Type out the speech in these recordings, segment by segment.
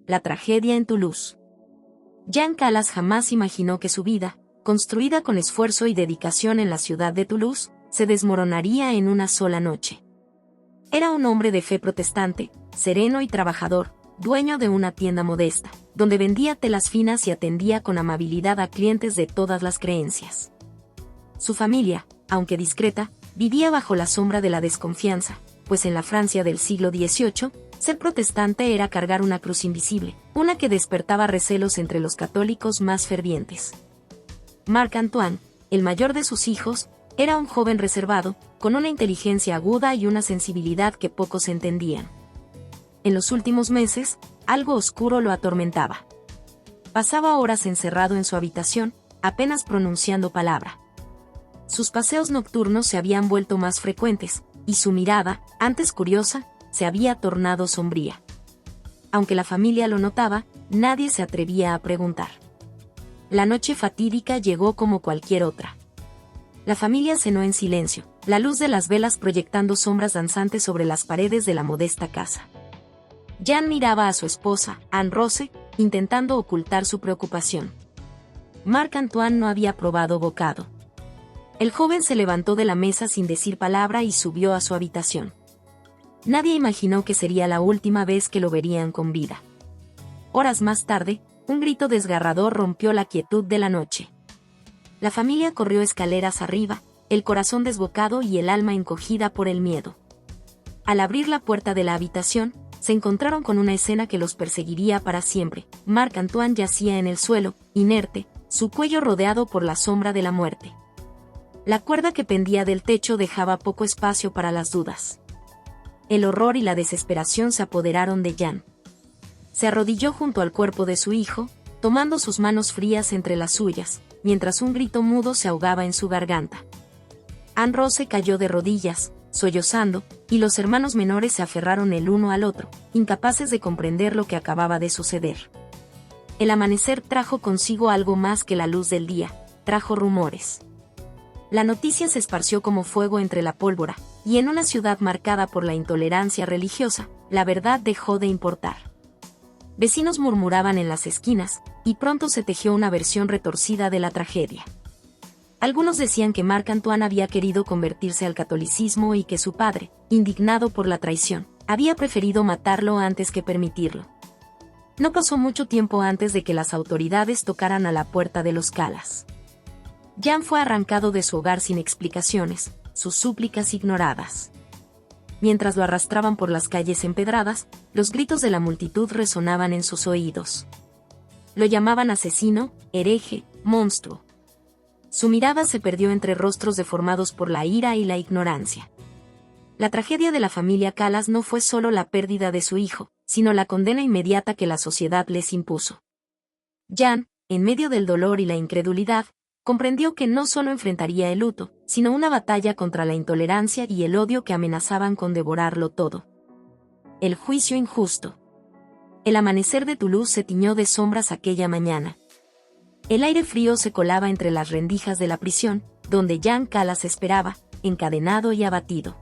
La tragedia en Toulouse. Jean Calas jamás imaginó que su vida, construida con esfuerzo y dedicación en la ciudad de Toulouse, se desmoronaría en una sola noche. Era un hombre de fe protestante, sereno y trabajador, dueño de una tienda modesta, donde vendía telas finas y atendía con amabilidad a clientes de todas las creencias. Su familia, aunque discreta, vivía bajo la sombra de la desconfianza, pues en la Francia del siglo XVIII, ser protestante era cargar una cruz invisible, una que despertaba recelos entre los católicos más fervientes. Marc-Antoine, el mayor de sus hijos, era un joven reservado, con una inteligencia aguda y una sensibilidad que pocos entendían. En los últimos meses, algo oscuro lo atormentaba. Pasaba horas encerrado en su habitación, apenas pronunciando palabra. Sus paseos nocturnos se habían vuelto más frecuentes, y su mirada, antes curiosa, se había tornado sombría. Aunque la familia lo notaba, nadie se atrevía a preguntar. La noche fatídica llegó como cualquier otra. La familia cenó en silencio, la luz de las velas proyectando sombras danzantes sobre las paredes de la modesta casa. Jean miraba a su esposa, Anne Rose, intentando ocultar su preocupación. Marc-Antoine no había probado bocado. El joven se levantó de la mesa sin decir palabra y subió a su habitación. Nadie imaginó que sería la última vez que lo verían con vida. Horas más tarde, un grito desgarrador rompió la quietud de la noche. La familia corrió escaleras arriba, el corazón desbocado y el alma encogida por el miedo. Al abrir la puerta de la habitación, se encontraron con una escena que los perseguiría para siempre. Marc-Antoine yacía en el suelo, inerte, su cuello rodeado por la sombra de la muerte. La cuerda que pendía del techo dejaba poco espacio para las dudas. El horror y la desesperación se apoderaron de Jean. Se arrodilló junto al cuerpo de su hijo, tomando sus manos frías entre las suyas, mientras un grito mudo se ahogaba en su garganta. Anne Rose cayó de rodillas, sollozando, y los hermanos menores se aferraron el uno al otro, incapaces de comprender lo que acababa de suceder. El amanecer trajo consigo algo más que la luz del día, trajo rumores. La noticia se esparció como fuego entre la pólvora, y en una ciudad marcada por la intolerancia religiosa, la verdad dejó de importar. Vecinos murmuraban en las esquinas, y pronto se tejió una versión retorcida de la tragedia. Algunos decían que Marc-Antoine había querido convertirse al catolicismo y que su padre, indignado por la traición, había preferido matarlo antes que permitirlo. No pasó mucho tiempo antes de que las autoridades tocaran a la puerta de los Calas. Jean fue arrancado de su hogar sin explicaciones, sus súplicas ignoradas. Mientras lo arrastraban por las calles empedradas, los gritos de la multitud resonaban en sus oídos. Lo llamaban asesino, hereje, monstruo. Su mirada se perdió entre rostros deformados por la ira y la ignorancia. La tragedia de la familia Calas no fue solo la pérdida de su hijo, sino la condena inmediata que la sociedad les impuso. Jean, en medio del dolor y la incredulidad, comprendió que no solo enfrentaría el luto, sino una batalla contra la intolerancia y el odio que amenazaban con devorarlo todo. El juicio injusto. El amanecer de Toulouse se tiñó de sombras aquella mañana. El aire frío se colaba entre las rendijas de la prisión, donde Jean Calas esperaba, encadenado y abatido.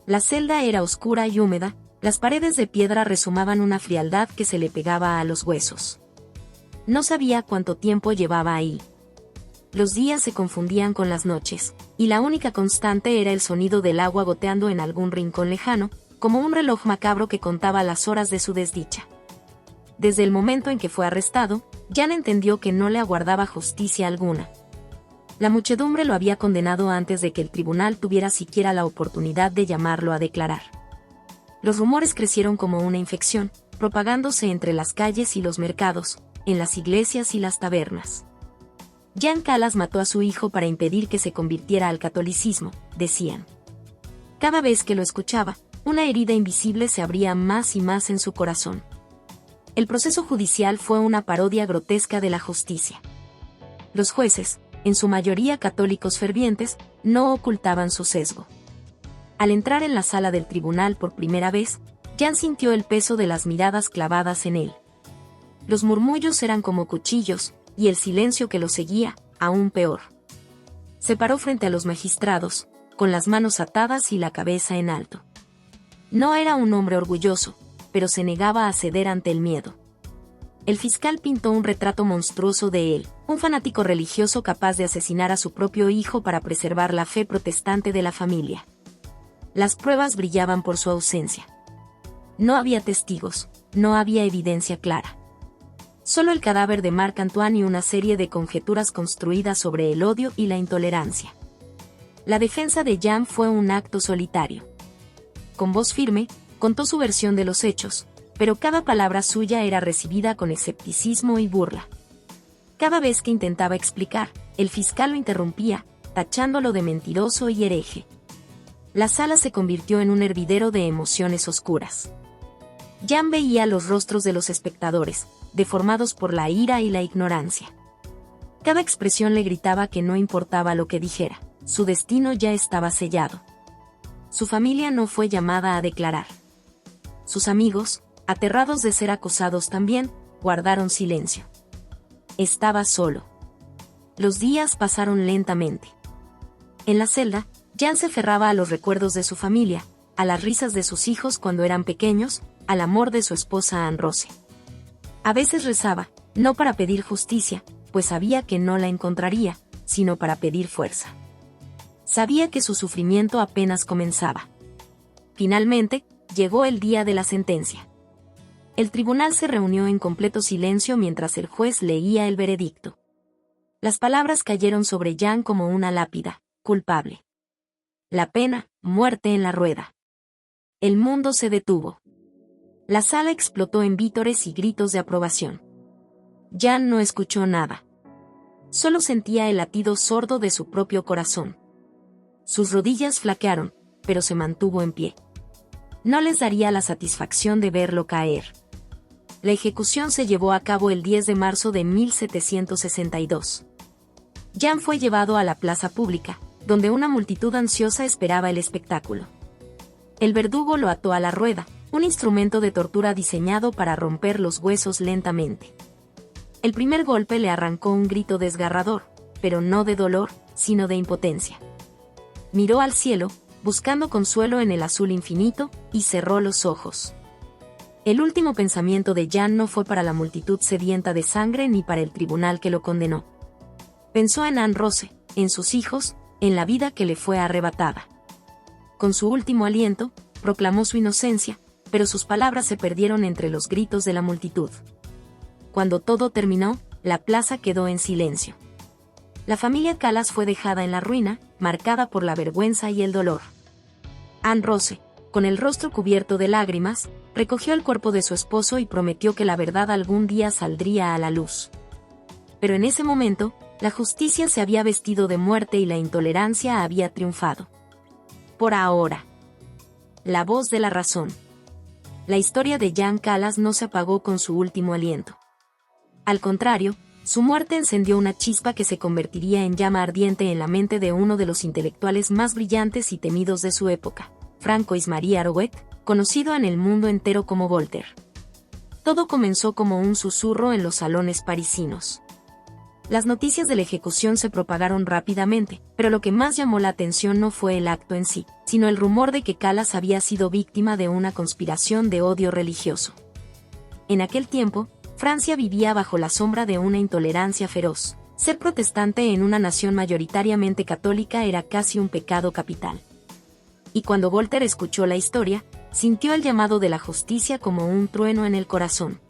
La celda era oscura y húmeda, las paredes de piedra resumaban una frialdad que se le pegaba a los huesos. No sabía cuánto tiempo llevaba ahí. Los días se confundían con las noches, y la única constante era el sonido del agua goteando en algún rincón lejano, como un reloj macabro que contaba las horas de su desdicha. Desde el momento en que fue arrestado, Jean entendió que no le aguardaba justicia alguna. La muchedumbre lo había condenado antes de que el tribunal tuviera siquiera la oportunidad de llamarlo a declarar. Los rumores crecieron como una infección, propagándose entre las calles y los mercados, en las iglesias y las tabernas. Jean Calas mató a su hijo para impedir que se convirtiera al catolicismo, decían. Cada vez que lo escuchaba, una herida invisible se abría más y más en su corazón. El proceso judicial fue una parodia grotesca de la justicia. Los jueces, en su mayoría católicos fervientes, no ocultaban su sesgo. Al entrar en la sala del tribunal por primera vez, Jean sintió el peso de las miradas clavadas en él. Los murmullos eran como cuchillos, y el silencio que lo seguía, aún peor. Se paró frente a los magistrados, con las manos atadas y la cabeza en alto. No era un hombre orgulloso, pero se negaba a ceder ante el miedo. El fiscal pintó un retrato monstruoso de él, un fanático religioso capaz de asesinar a su propio hijo para preservar la fe protestante de la familia. Las pruebas brillaban por su ausencia. No había testigos, no había evidencia clara. Solo el cadáver de Marc-Antoine y una serie de conjeturas construidas sobre el odio y la intolerancia. La defensa de Jean fue un acto solitario. Con voz firme, contó su versión de los hechos, pero cada palabra suya era recibida con escepticismo y burla. Cada vez que intentaba explicar, el fiscal lo interrumpía, tachándolo de mentiroso y hereje. La sala se convirtió en un hervidero de emociones oscuras. Jean veía los rostros de los espectadores, deformados por la ira y la ignorancia. Cada expresión le gritaba que no importaba lo que dijera, su destino ya estaba sellado. Su familia no fue llamada a declarar. Sus amigos, aterrados de ser acusados también, guardaron silencio. Estaba solo. Los días pasaron lentamente. En la celda, Jean se aferraba a los recuerdos de su familia, a las risas de sus hijos cuando eran pequeños, al amor de su esposa Anne-Rose. A veces rezaba, no para pedir justicia, pues sabía que no la encontraría, sino para pedir fuerza. Sabía que su sufrimiento apenas comenzaba. Finalmente, llegó el día de la sentencia. El tribunal se reunió en completo silencio mientras el juez leía el veredicto. Las palabras cayeron sobre Jean como una lápida: culpable. La pena, muerte en la rueda. El mundo se detuvo. La sala explotó en vítores y gritos de aprobación. Jean no escuchó nada. Solo sentía el latido sordo de su propio corazón. Sus rodillas flaquearon, pero se mantuvo en pie. No les daría la satisfacción de verlo caer. La ejecución se llevó a cabo el 10 de marzo de 1762. Jean fue llevado a la plaza pública, donde una multitud ansiosa esperaba el espectáculo. El verdugo lo ató a la rueda, un instrumento de tortura diseñado para romper los huesos lentamente. El primer golpe le arrancó un grito desgarrador, pero no de dolor, sino de impotencia. Miró al cielo, buscando consuelo en el azul infinito, y cerró los ojos. El último pensamiento de Jean no fue para la multitud sedienta de sangre ni para el tribunal que lo condenó. Pensó en Anne-Rose, en sus hijos, en la vida que le fue arrebatada. Con su último aliento, proclamó su inocencia, pero sus palabras se perdieron entre los gritos de la multitud. Cuando todo terminó, la plaza quedó en silencio. La familia Calas fue dejada en la ruina, marcada por la vergüenza y el dolor. Anne-Rose, con el rostro cubierto de lágrimas, recogió el cuerpo de su esposo y prometió que la verdad algún día saldría a la luz. Pero en ese momento, la justicia se había vestido de muerte y la intolerancia había triunfado. Por ahora. La voz de la razón. La historia de Jean Calas no se apagó con su último aliento. Al contrario, su muerte encendió una chispa que se convertiría en llama ardiente en la mente de uno de los intelectuales más brillantes y temidos de su época, Francois-Marie Arouet, conocido en el mundo entero como Voltaire. Todo comenzó como un susurro en los salones parisinos. Las noticias de la ejecución se propagaron rápidamente, pero lo que más llamó la atención no fue el acto en sí, sino el rumor de que Calas había sido víctima de una conspiración de odio religioso. En aquel tiempo, Francia vivía bajo la sombra de una intolerancia feroz. Ser protestante en una nación mayoritariamente católica era casi un pecado capital. Y cuando Voltaire escuchó la historia, sintió el llamado de la justicia como un trueno en el corazón.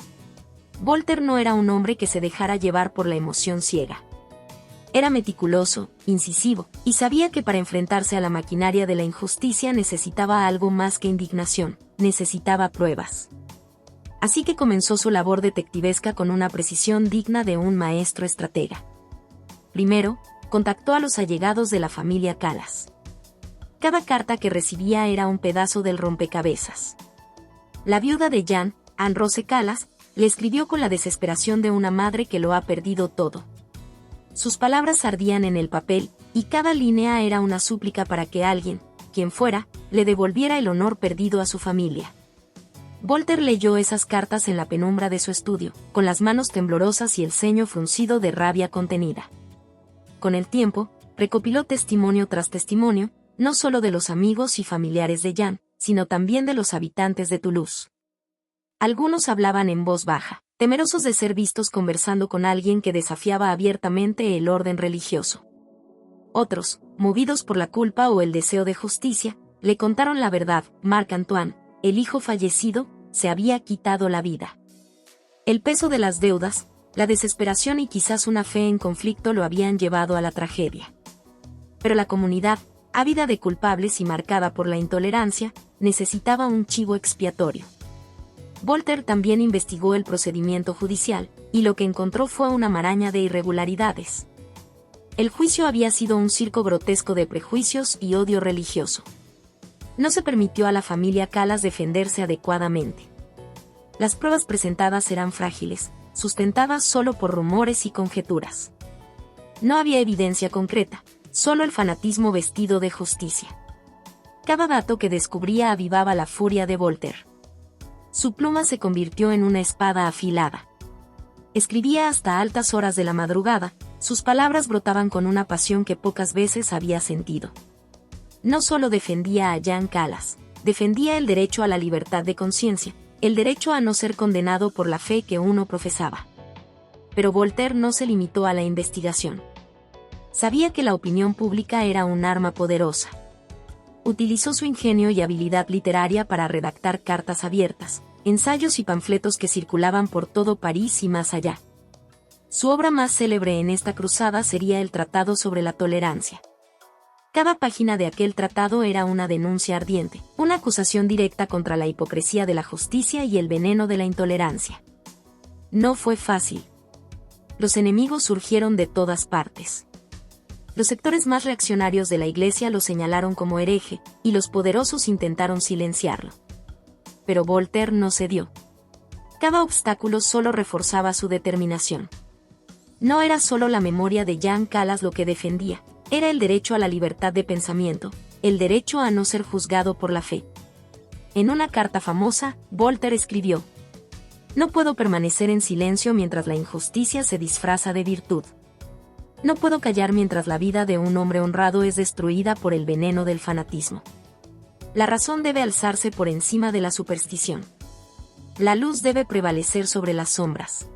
Voltaire no era un hombre que se dejara llevar por la emoción ciega. Era meticuloso, incisivo, y sabía que para enfrentarse a la maquinaria de la injusticia necesitaba algo más que indignación, necesitaba pruebas. Así que comenzó su labor detectivesca con una precisión digna de un maestro estratega. Primero, contactó a los allegados de la familia Calas. Cada carta que recibía era un pedazo del rompecabezas. La viuda de Jean, Anne-Rose Calas, le escribió con la desesperación de una madre que lo ha perdido todo. Sus palabras ardían en el papel, y cada línea era una súplica para que alguien, quien fuera, le devolviera el honor perdido a su familia. Voltaire leyó esas cartas en la penumbra de su estudio, con las manos temblorosas y el ceño fruncido de rabia contenida. Con el tiempo, recopiló testimonio tras testimonio, no solo de los amigos y familiares de Jean, sino también de los habitantes de Toulouse. Algunos hablaban en voz baja, temerosos de ser vistos conversando con alguien que desafiaba abiertamente el orden religioso. Otros, movidos por la culpa o el deseo de justicia, le contaron la verdad. Marc-Antoine, el hijo fallecido, se había quitado la vida. El peso de las deudas, la desesperación y quizás una fe en conflicto lo habían llevado a la tragedia. Pero la comunidad, ávida de culpables y marcada por la intolerancia, necesitaba un chivo expiatorio. Voltaire también investigó el procedimiento judicial, y lo que encontró fue una maraña de irregularidades. El juicio había sido un circo grotesco de prejuicios y odio religioso. No se permitió a la familia Calas defenderse adecuadamente. Las pruebas presentadas eran frágiles, sustentadas solo por rumores y conjeturas. No había evidencia concreta, solo el fanatismo vestido de justicia. Cada dato que descubría avivaba la furia de Voltaire. Su pluma se convirtió en una espada afilada. Escribía hasta altas horas de la madrugada, sus palabras brotaban con una pasión que pocas veces había sentido. No solo defendía a Jean Calas, defendía el derecho a la libertad de conciencia, el derecho a no ser condenado por la fe que uno profesaba. Pero Voltaire no se limitó a la investigación. Sabía que la opinión pública era un arma poderosa. Utilizó su ingenio y habilidad literaria para redactar cartas abiertas, ensayos y panfletos que circulaban por todo París y más allá. Su obra más célebre en esta cruzada sería el Tratado sobre la Tolerancia. Cada página de aquel tratado era una denuncia ardiente, una acusación directa contra la hipocresía de la justicia y el veneno de la intolerancia. No fue fácil. Los enemigos surgieron de todas partes. Los sectores más reaccionarios de la Iglesia lo señalaron como hereje, y los poderosos intentaron silenciarlo. Pero Voltaire no cedió. Cada obstáculo solo reforzaba su determinación. No era solo la memoria de Jean Calas lo que defendía, era el derecho a la libertad de pensamiento, el derecho a no ser juzgado por la fe. En una carta famosa, Voltaire escribió: «No puedo permanecer en silencio mientras la injusticia se disfraza de virtud. No puedo callar mientras la vida de un hombre honrado es destruida por el veneno del fanatismo. La razón debe alzarse por encima de la superstición. La luz debe prevalecer sobre las sombras».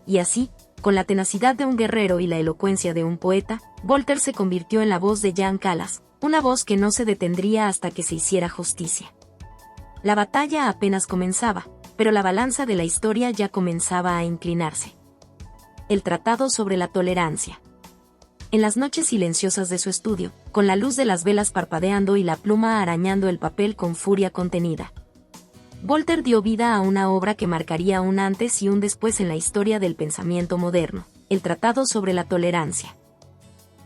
Y así, con la tenacidad de un guerrero y la elocuencia de un poeta, Voltaire se convirtió en la voz de Jean Calas, una voz que no se detendría hasta que se hiciera justicia. La batalla apenas comenzaba, pero la balanza de la historia ya comenzaba a inclinarse. El Tratado sobre la Tolerancia. En las noches silenciosas de su estudio, con la luz de las velas parpadeando y la pluma arañando el papel con furia contenida, Voltaire dio vida a una obra que marcaría un antes y un después en la historia del pensamiento moderno, el Tratado sobre la Tolerancia.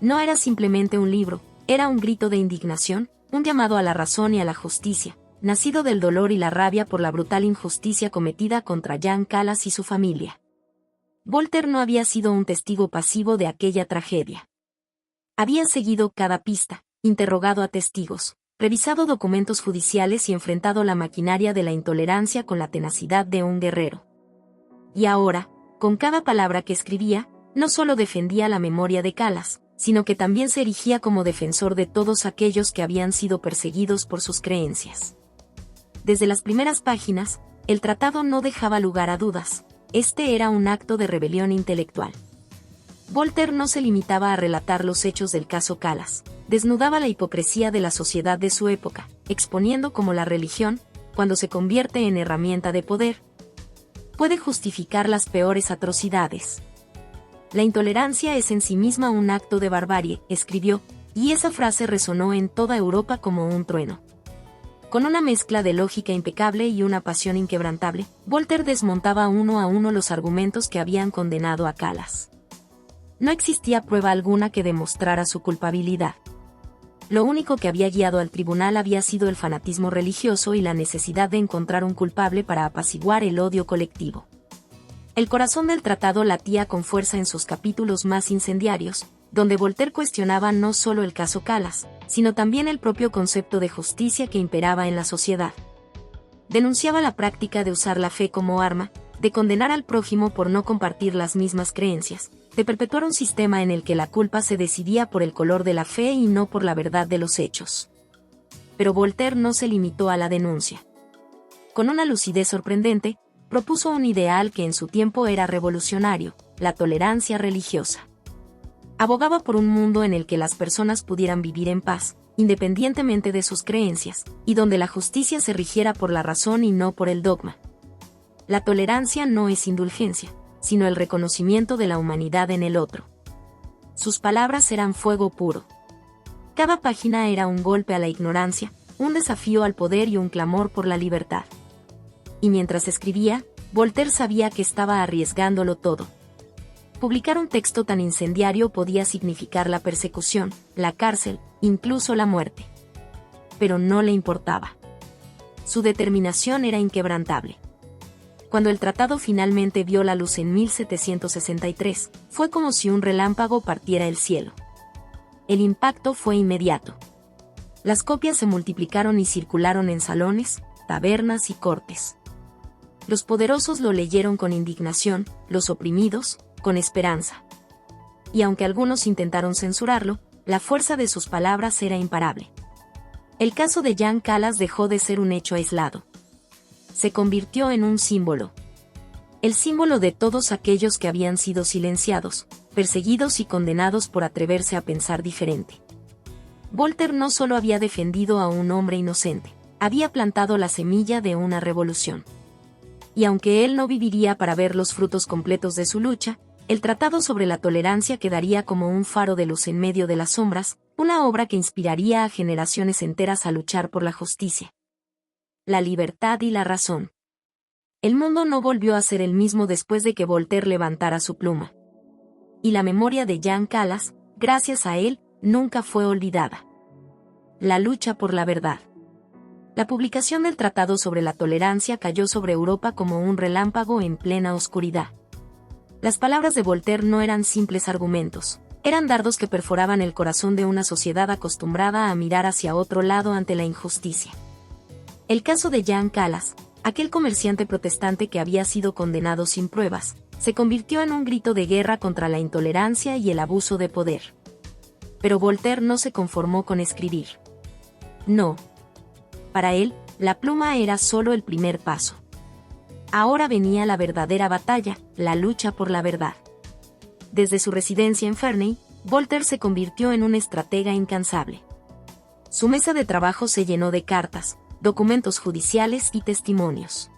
No era simplemente un libro, era un grito de indignación, un llamado a la razón y a la justicia, nacido del dolor y la rabia por la brutal injusticia cometida contra Jean Calas y su familia. Voltaire no había sido un testigo pasivo de aquella tragedia. Había seguido cada pista, interrogado a testigos, revisado documentos judiciales y enfrentado la maquinaria de la intolerancia con la tenacidad de un guerrero. Y ahora, con cada palabra que escribía, no solo defendía la memoria de Calas, sino que también se erigía como defensor de todos aquellos que habían sido perseguidos por sus creencias. Desde las primeras páginas, el tratado no dejaba lugar a dudas. Este era un acto de rebelión intelectual. Voltaire no se limitaba a relatar los hechos del caso Calas, desnudaba la hipocresía de la sociedad de su época, exponiendo cómo la religión, cuando se convierte en herramienta de poder, puede justificar las peores atrocidades. La intolerancia es en sí misma un acto de barbarie, escribió, y esa frase resonó en toda Europa como un trueno. Con una mezcla de lógica impecable y una pasión inquebrantable, Voltaire desmontaba uno a uno los argumentos que habían condenado a Calas. No existía prueba alguna que demostrara su culpabilidad. Lo único que había guiado al tribunal había sido el fanatismo religioso y la necesidad de encontrar un culpable para apaciguar el odio colectivo. El corazón del tratado latía con fuerza en sus capítulos más incendiarios, donde Voltaire cuestionaba no solo el caso Calas, sino también el propio concepto de justicia que imperaba en la sociedad. Denunciaba la práctica de usar la fe como arma, de condenar al prójimo por no compartir las mismas creencias, de perpetuar un sistema en el que la culpa se decidía por el color de la fe y no por la verdad de los hechos. Pero Voltaire no se limitó a la denuncia. con una lucidez sorprendente, propuso un ideal que en su tiempo era revolucionario: la tolerancia religiosa. Abogaba por un mundo en el que las personas pudieran vivir en paz, independientemente de sus creencias, y donde la justicia se rigiera por la razón y no por el dogma. La tolerancia no es indulgencia, sino el reconocimiento de la humanidad en el otro. Sus palabras eran fuego puro. Cada página era un golpe a la ignorancia, un desafío al poder y un clamor por la libertad. Y mientras escribía, Voltaire sabía que estaba arriesgándolo todo. Publicar un texto tan incendiario podía significar la persecución, la cárcel, incluso la muerte. Pero no le importaba. Su determinación era inquebrantable. Cuando el tratado finalmente vio la luz en 1763, fue como si un relámpago partiera el cielo. El impacto fue inmediato. Las copias se multiplicaron y circularon en salones, tabernas y cortes. Los poderosos lo leyeron con indignación, los oprimidos, con esperanza. Y aunque algunos intentaron censurarlo, la fuerza de sus palabras era imparable. El caso de Jean Calas dejó de ser un hecho aislado. Se convirtió en un símbolo. El símbolo de todos aquellos que habían sido silenciados, perseguidos y condenados por atreverse a pensar diferente. Voltaire no solo había defendido a un hombre inocente, había plantado la semilla de una revolución. Y aunque él no viviría para ver los frutos completos de su lucha, el Tratado sobre la Tolerancia quedaría como un faro de luz en medio de las sombras, una obra que inspiraría a generaciones enteras a luchar por la justicia, la libertad y la razón. El mundo no volvió a ser el mismo después de que Voltaire levantara su pluma. Y la memoria de Jean Calas, gracias a él, nunca fue olvidada. La lucha por la verdad. La publicación del Tratado sobre la Tolerancia cayó sobre Europa como un relámpago en plena oscuridad. Las palabras de Voltaire no eran simples argumentos, eran dardos que perforaban el corazón de una sociedad acostumbrada a mirar hacia otro lado ante la injusticia. El caso de Jean Calas, aquel comerciante protestante que había sido condenado sin pruebas, se convirtió en un grito de guerra contra la intolerancia y el abuso de poder. Pero Voltaire no se conformó con escribir. No. Para él, la pluma era solo el primer paso. Ahora venía la verdadera batalla, la lucha por la verdad. Desde su residencia en Ferney, Voltaire se convirtió en un estratega incansable. Su mesa de trabajo se llenó de cartas, documentos judiciales y testimonios.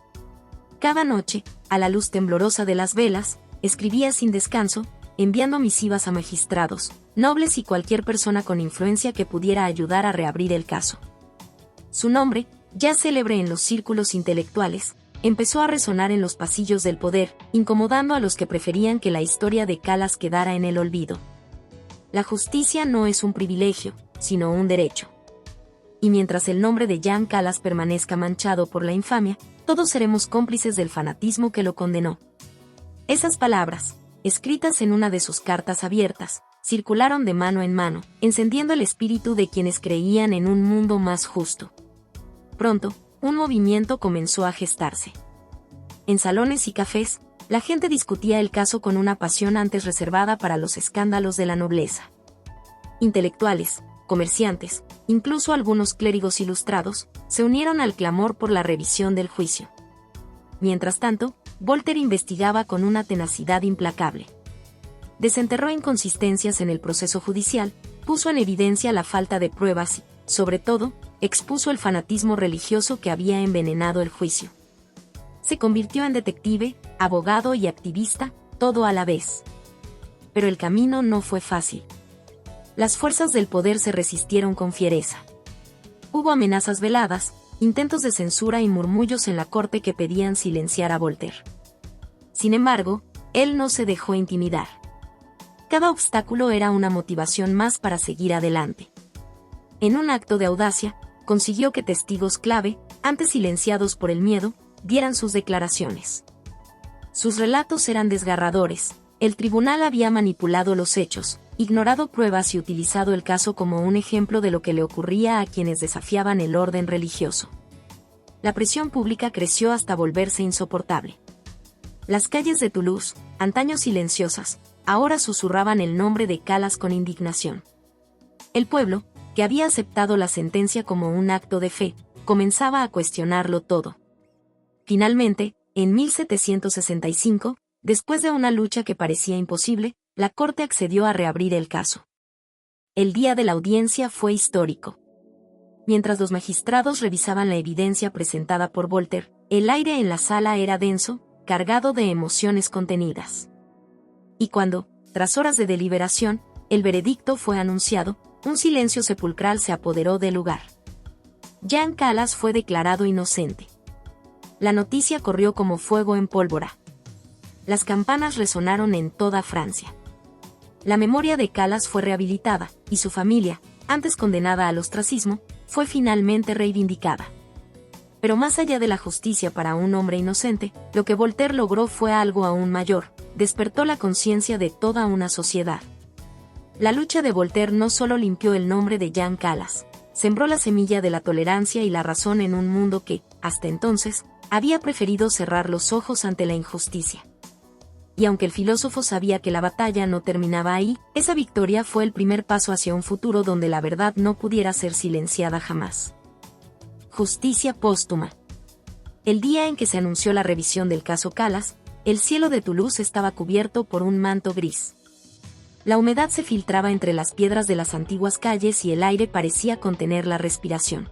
Cada noche, a la luz temblorosa de las velas, escribía sin descanso, enviando misivas a magistrados, nobles y cualquier persona con influencia que pudiera ayudar a reabrir el caso. Su nombre, ya célebre en los círculos intelectuales, empezó a resonar en los pasillos del poder, incomodando a los que preferían que la historia de Calas quedara en el olvido. La justicia no es un privilegio, sino un derecho. Y mientras el nombre de Jean Calas permanezca manchado por la infamia, todos seremos cómplices del fanatismo que lo condenó. Esas palabras, escritas en una de sus cartas abiertas, circularon de mano en mano, encendiendo el espíritu de quienes creían en un mundo más justo. Pronto, un movimiento comenzó a gestarse. En salones y cafés, la gente discutía el caso con una pasión antes reservada para los escándalos de la nobleza. Intelectuales, comerciantes, incluso algunos clérigos ilustrados, se unieron al clamor por la revisión del juicio. Mientras tanto, Voltaire investigaba con una tenacidad implacable. Desenterró inconsistencias en el proceso judicial, puso en evidencia la falta de pruebas y, sobre todo, expuso el fanatismo religioso que había envenenado el juicio. Se convirtió en detective, abogado y activista, todo a la vez. Pero el camino no fue fácil. Las fuerzas del poder se resistieron con fiereza. Hubo amenazas veladas, intentos de censura y murmullos en la corte que pedían silenciar a Voltaire. Sin embargo, él no se dejó intimidar. Cada obstáculo era una motivación más para seguir adelante. En un acto de audacia, consiguió que testigos clave, antes silenciados por el miedo, dieran sus declaraciones. Sus relatos eran desgarradores. El tribunal había manipulado los hechos, ignorado pruebas y utilizado el caso como un ejemplo de lo que le ocurría a quienes desafiaban el orden religioso. La presión pública creció hasta volverse insoportable. Las calles de Toulouse, antaño silenciosas, ahora susurraban el nombre de Calas con indignación. El pueblo, que había aceptado la sentencia como un acto de fe, comenzaba a cuestionarlo todo. Finalmente, en 1765, después de una lucha que parecía imposible, la corte accedió a reabrir el caso. El día de la audiencia fue histórico. Mientras los magistrados revisaban la evidencia presentada por Voltaire, el aire en la sala era denso, cargado de emociones contenidas. Y cuando, tras horas de deliberación, el veredicto fue anunciado, un silencio sepulcral se apoderó del lugar. Jean Calas fue declarado inocente. La noticia corrió como fuego en pólvora. Las campanas resonaron en toda Francia. La memoria de Calas fue rehabilitada, y su familia, antes condenada al ostracismo, fue finalmente reivindicada. Pero más allá de la justicia para un hombre inocente, lo que Voltaire logró fue algo aún mayor: despertó la conciencia de toda una sociedad. La lucha de Voltaire no solo limpió el nombre de Jean Calas, sembró la semilla de la tolerancia y la razón en un mundo que, hasta entonces, había preferido cerrar los ojos ante la injusticia. Y aunque el filósofo sabía que la batalla no terminaba ahí, esa victoria fue el primer paso hacia un futuro donde la verdad no pudiera ser silenciada jamás. Justicia póstuma. El día en que se anunció la revisión del caso Calas, el cielo de Toulouse estaba cubierto por un manto gris. La humedad se filtraba entre las piedras de las antiguas calles y el aire parecía contener la respiración.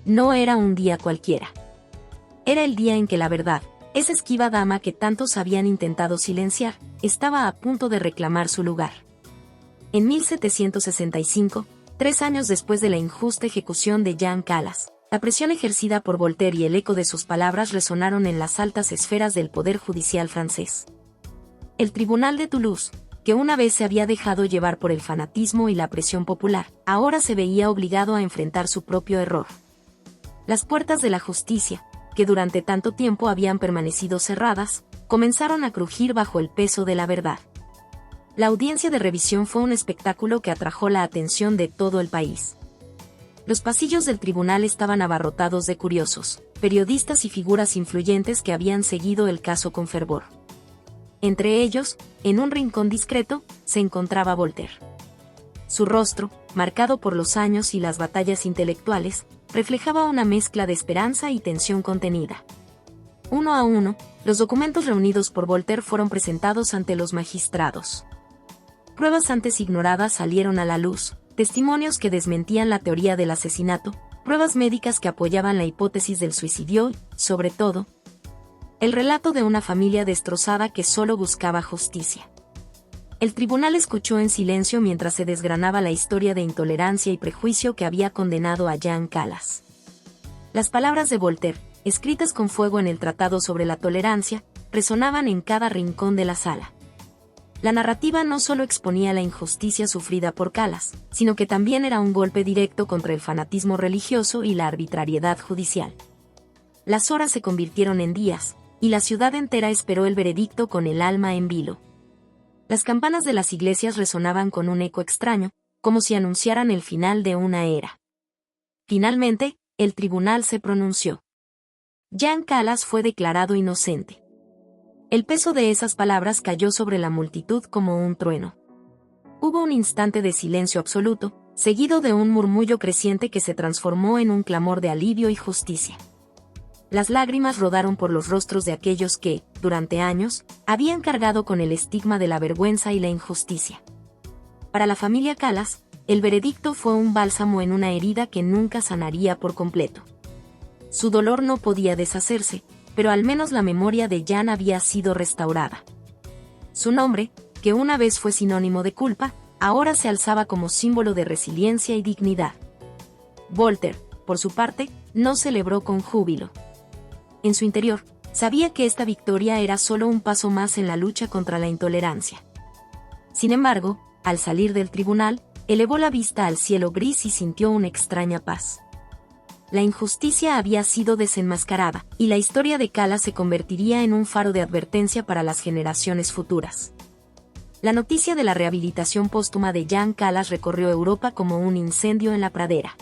No era un día cualquiera. Era el día en que la verdad, esa esquiva dama que tantos habían intentado silenciar, estaba a punto de reclamar su lugar. En 1765, 3 años después de la injusta ejecución de Jean Calas, la presión ejercida por Voltaire y el eco de sus palabras resonaron en las altas esferas del poder judicial francés. El Tribunal de Toulouse, que una vez se había dejado llevar por el fanatismo y la presión popular, ahora se veía obligado a enfrentar su propio error. Las puertas de la justicia, que durante tanto tiempo habían permanecido cerradas, comenzaron a crujir bajo el peso de la verdad. La audiencia de revisión fue un espectáculo que atrajo la atención de todo el país. Los pasillos del tribunal estaban abarrotados de curiosos, periodistas y figuras influyentes que habían seguido el caso con fervor. Entre ellos, en un rincón discreto, se encontraba Voltaire. Su rostro, marcado por los años y las batallas intelectuales, reflejaba una mezcla de esperanza y tensión contenida. Uno a uno, los documentos reunidos por Voltaire fueron presentados ante los magistrados. Pruebas antes ignoradas salieron a la luz, testimonios que desmentían la teoría del asesinato, pruebas médicas que apoyaban la hipótesis del suicidio y, sobre todo, el relato de una familia destrozada que solo buscaba justicia. El tribunal escuchó en silencio mientras se desgranaba la historia de intolerancia y prejuicio que había condenado a Jean Calas. Las palabras de Voltaire, escritas con fuego en el Tratado sobre la Tolerancia, resonaban en cada rincón de la sala. La narrativa no solo exponía la injusticia sufrida por Calas, sino que también era un golpe directo contra el fanatismo religioso y la arbitrariedad judicial. Las horas se convirtieron en días, y la ciudad entera esperó el veredicto con el alma en vilo. Las campanas de las iglesias resonaban con un eco extraño, como si anunciaran el final de una era. Finalmente, el tribunal se pronunció. Jean Calas fue declarado inocente. El peso de esas palabras cayó sobre la multitud como un trueno. Hubo un instante de silencio absoluto, seguido de un murmullo creciente que se transformó en un clamor de alivio y justicia. Las lágrimas rodaron por los rostros de aquellos que, durante años, habían cargado con el estigma de la vergüenza y la injusticia. Para la familia Calas, el veredicto fue un bálsamo en una herida que nunca sanaría por completo. Su dolor no podía deshacerse, pero al menos la memoria de Jean había sido restaurada. Su nombre, que una vez fue sinónimo de culpa, ahora se alzaba como símbolo de resiliencia y dignidad. Voltaire, por su parte, no celebró con júbilo. En su interior, sabía que esta victoria era solo un paso más en la lucha contra la intolerancia. Sin embargo, al salir del tribunal, elevó la vista al cielo gris y sintió una extraña paz. La injusticia había sido desenmascarada, y la historia de Calas se convertiría en un faro de advertencia para las generaciones futuras. La noticia de la rehabilitación póstuma de Jean Calas recorrió Europa como un incendio en la pradera.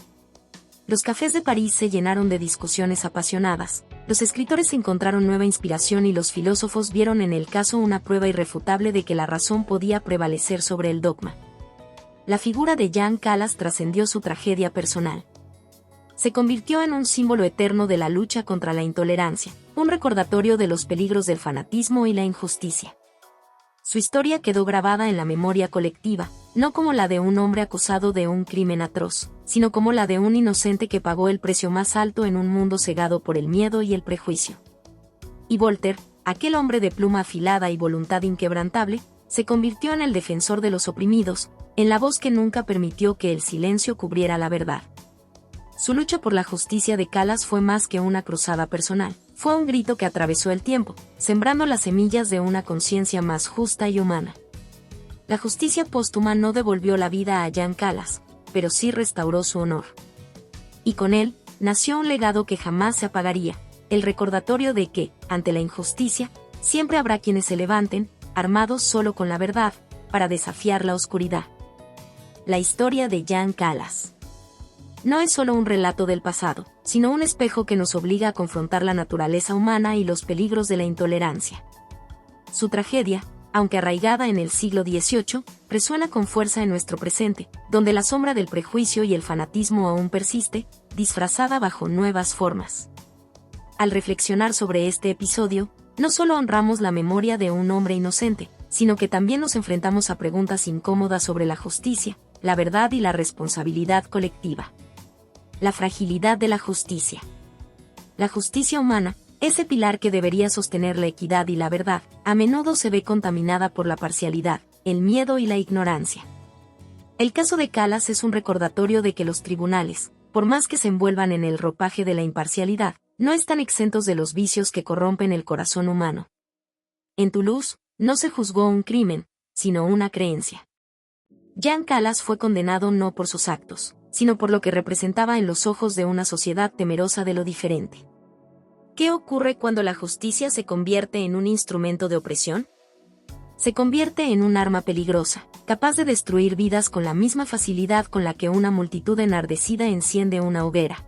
Los cafés de París se llenaron de discusiones apasionadas, los escritores encontraron nueva inspiración y los filósofos vieron en el caso una prueba irrefutable de que la razón podía prevalecer sobre el dogma. La figura de Jean Calas trascendió su tragedia personal. se convirtió en un símbolo eterno de la lucha contra la intolerancia, un recordatorio de los peligros del fanatismo y la injusticia. Su historia quedó grabada en la memoria colectiva, no como la de un hombre acusado de un crimen atroz, sino como la de un inocente que pagó el precio más alto en un mundo cegado por el miedo y el prejuicio. Y Voltaire, aquel hombre de pluma afilada y voluntad inquebrantable, se convirtió en el defensor de los oprimidos, en la voz que nunca permitió que el silencio cubriera la verdad. Su lucha por la justicia de Calas fue más que una cruzada personal, fue un grito que atravesó el tiempo, sembrando las semillas de una conciencia más justa y humana. La justicia póstuma no devolvió la vida a Jean Calas, pero sí restauró su honor. Y con él, nació un legado que jamás se apagaría, el recordatorio de que, ante la injusticia, siempre habrá quienes se levanten, armados solo con la verdad, para desafiar la oscuridad. La historia de Jean Calas no es solo un relato del pasado, sino un espejo que nos obliga a confrontar la naturaleza humana y los peligros de la intolerancia. Su tragedia, aunque arraigada en el siglo XVIII, resuena con fuerza en nuestro presente, donde la sombra del prejuicio y el fanatismo aún persiste, disfrazada bajo nuevas formas. Al reflexionar sobre este episodio, no solo honramos la memoria de un hombre inocente, sino que también nos enfrentamos a preguntas incómodas sobre la justicia, la verdad y la responsabilidad colectiva. La fragilidad de la justicia. La justicia humana, ese pilar que debería sostener la equidad y la verdad, a menudo se ve contaminada por la parcialidad, el miedo y la ignorancia. El caso de Calas es un recordatorio de que los tribunales, por más que se envuelvan en el ropaje de la imparcialidad, no están exentos de los vicios que corrompen el corazón humano. En Toulouse, no se juzgó un crimen, sino una creencia. Jean Calas fue condenado no por sus actos, sino por lo que representaba en los ojos de una sociedad temerosa de lo diferente. ¿Qué ocurre cuando la justicia se convierte en un instrumento de opresión? Se convierte en un arma peligrosa, capaz de destruir vidas con la misma facilidad con la que una multitud enardecida enciende una hoguera.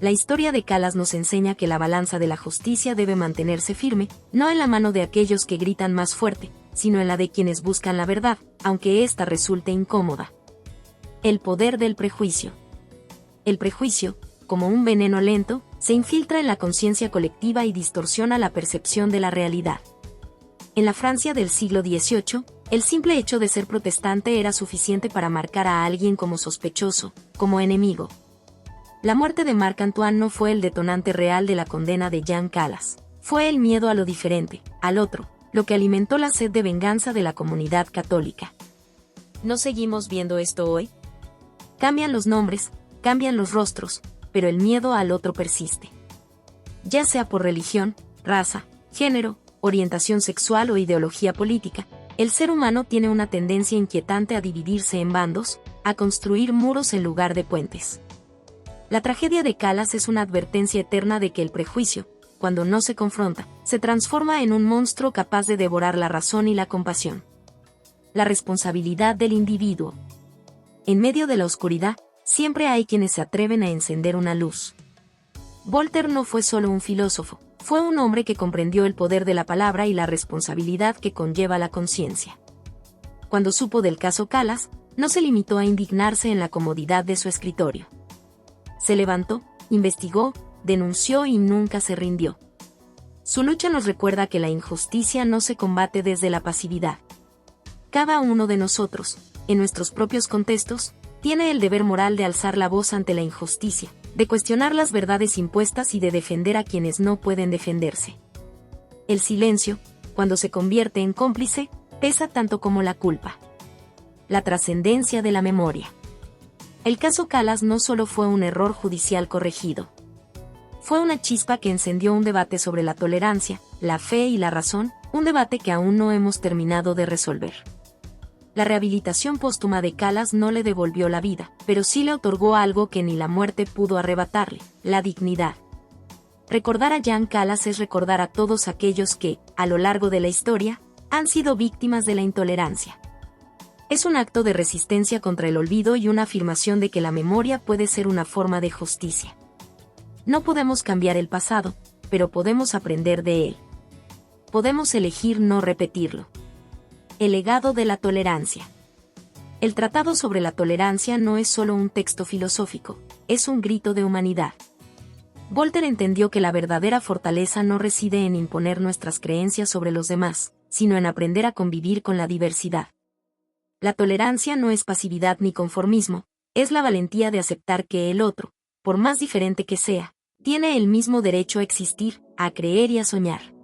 La historia de Calas nos enseña que la balanza de la justicia debe mantenerse firme, no en la mano de aquellos que gritan más fuerte, sino en la de quienes buscan la verdad, aunque ésta resulte incómoda. El poder del prejuicio. El prejuicio, como un veneno lento, se infiltra en la conciencia colectiva y distorsiona la percepción de la realidad. En la Francia del siglo XVIII, el simple hecho de ser protestante era suficiente para marcar a alguien como sospechoso, como enemigo. La muerte de Marc-Antoine no fue el detonante real de la condena de Jean Calas. Fue el miedo a lo diferente, al otro, lo que alimentó la sed de venganza de la comunidad católica. ¿No seguimos viendo esto hoy? Cambian los nombres, cambian los rostros, pero el miedo al otro persiste. Ya sea por religión, raza, género, orientación sexual o ideología política, el ser humano tiene una tendencia inquietante a dividirse en bandos, a construir muros en lugar de puentes. La tragedia de Calas es una advertencia eterna de que el prejuicio, cuando no se confronta, se transforma en un monstruo capaz de devorar la razón y la compasión. La responsabilidad del individuo. En medio de la oscuridad, siempre hay quienes se atreven a encender una luz. Voltaire no fue solo un filósofo, fue un hombre que comprendió el poder de la palabra y la responsabilidad que conlleva la conciencia. Cuando supo del caso Calas, no se limitó a indignarse en la comodidad de su escritorio. Se levantó, investigó, denunció y nunca se rindió. Su lucha nos recuerda que la injusticia no se combate desde la pasividad. Cada uno de nosotros, en nuestros propios contextos, tiene el deber moral de alzar la voz ante la injusticia, de cuestionar las verdades impuestas y de defender a quienes no pueden defenderse. El silencio, cuando se convierte en cómplice, pesa tanto como la culpa. La trascendencia de la memoria. El caso Calas no solo fue un error judicial corregido. Fue una chispa que encendió un debate sobre la tolerancia, la fe y la razón, un debate que aún no hemos terminado de resolver. La rehabilitación póstuma de Calas no le devolvió la vida, pero sí le otorgó algo que ni la muerte pudo arrebatarle, la dignidad. Recordar a Jean Calas es recordar a todos aquellos que, a lo largo de la historia, han sido víctimas de la intolerancia. Es un acto de resistencia contra el olvido y una afirmación de que la memoria puede ser una forma de justicia. No podemos cambiar el pasado, pero podemos aprender de él. Podemos elegir no repetirlo. El legado de la tolerancia. El Tratado sobre la Tolerancia no es solo un texto filosófico, es un grito de humanidad. Voltaire entendió que la verdadera fortaleza no reside en imponer nuestras creencias sobre los demás, sino en aprender a convivir con la diversidad. La tolerancia no es pasividad ni conformismo, es la valentía de aceptar que el otro, por más diferente que sea, tiene el mismo derecho a existir, a creer y a soñar.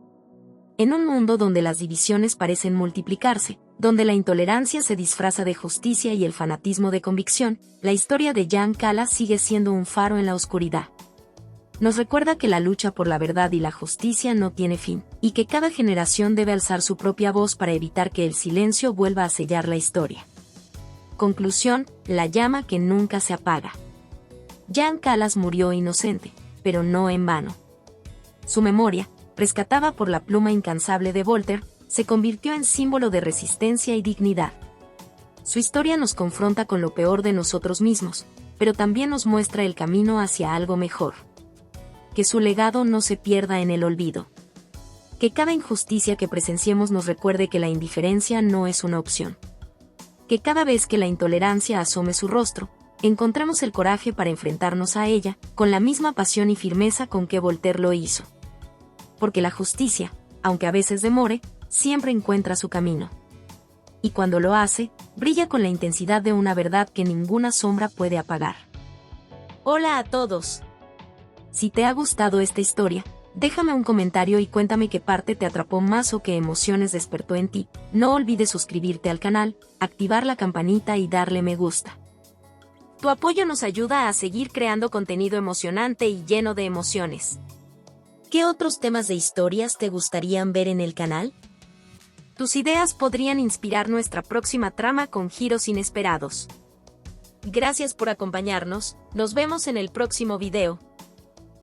En un mundo donde las divisiones parecen multiplicarse, donde la intolerancia se disfraza de justicia y el fanatismo de convicción, la historia de Jean Calas sigue siendo un faro en la oscuridad. Nos recuerda que la lucha por la verdad y la justicia no tiene fin, y que cada generación debe alzar su propia voz para evitar que el silencio vuelva a sellar la historia. Conclusión: la llama que nunca se apaga. Jean Calas murió inocente, pero no en vano. Su memoria, rescatada por la pluma incansable de Voltaire, se convirtió en símbolo de resistencia y dignidad. Su historia nos confronta con lo peor de nosotros mismos, pero también nos muestra el camino hacia algo mejor. Que su legado no se pierda en el olvido. Que cada injusticia que presenciemos nos recuerde que la indiferencia no es una opción. Que cada vez que la intolerancia asome su rostro, encontremos el coraje para enfrentarnos a ella, con la misma pasión y firmeza con que Voltaire lo hizo. Porque la justicia, aunque a veces demore, siempre encuentra su camino. Y cuando lo hace, brilla con la intensidad de una verdad que ninguna sombra puede apagar. Hola a todos. Si te ha gustado esta historia, déjame un comentario y cuéntame qué parte te atrapó más o qué emociones despertó en ti. No olvides suscribirte al canal, activar la campanita y darle me gusta. Tu apoyo nos ayuda a seguir creando contenido emocionante y lleno de emociones. ¿Qué otros temas de historias te gustarían ver en el canal? Tus ideas podrían inspirar nuestra próxima trama con giros inesperados. Gracias por acompañarnos, nos vemos en el próximo video.